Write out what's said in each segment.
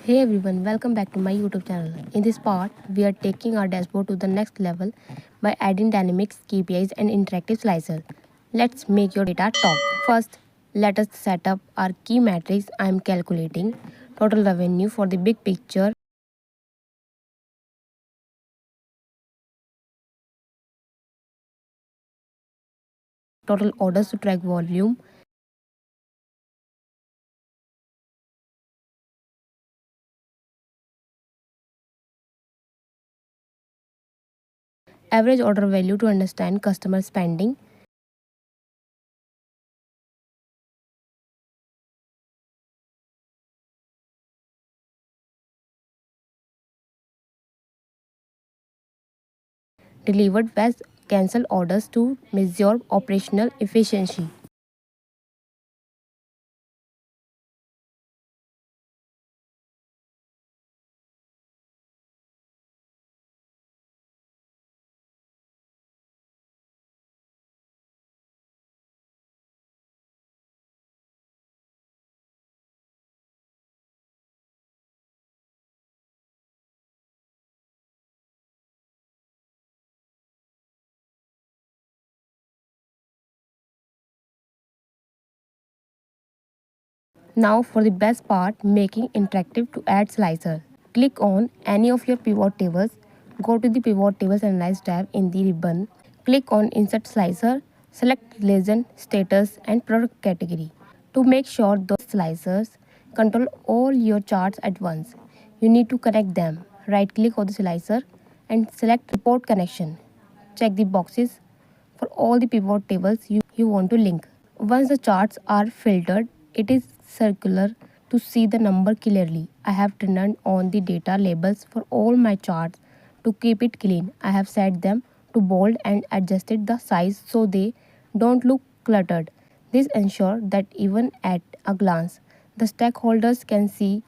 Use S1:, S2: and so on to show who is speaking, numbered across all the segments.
S1: Hey everyone, welcome back to my YouTube channel. In this part, we are taking our dashboard to the next level by adding dynamics, KPIs and interactive slicer. Let's make your data talk. First, let us set up our key metrics. I am calculating total revenue for the big picture, total orders to track volume, average order value to understand customer spending, delivered batch cancel orders to measure operational efficiency. Now for the best part, making interactive to add slicer. Click on any of your pivot tables. Go to the pivot tables analyze tab in the ribbon. Click on insert slicer. Select legend, status and product category. To make sure those slicers control all your charts at once, you need to connect them. Right click on the slicer and select report connection. Check the boxes for all the pivot tables you want to link. Once the charts are filtered, it is circular to see the number clearly. I have turned on the data labels for all my charts to keep it clean. I have set them to bold and adjusted the size so they don't look cluttered. This ensures that even at a glance, the stakeholders can see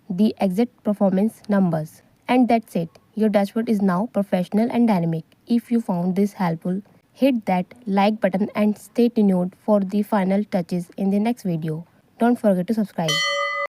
S1: the exact performance numbers. And that's it. Your dashboard is now professional and dynamic. If you found this helpful, hit that like button and stay tuned for the final touches in the next video. Don't forget to subscribe.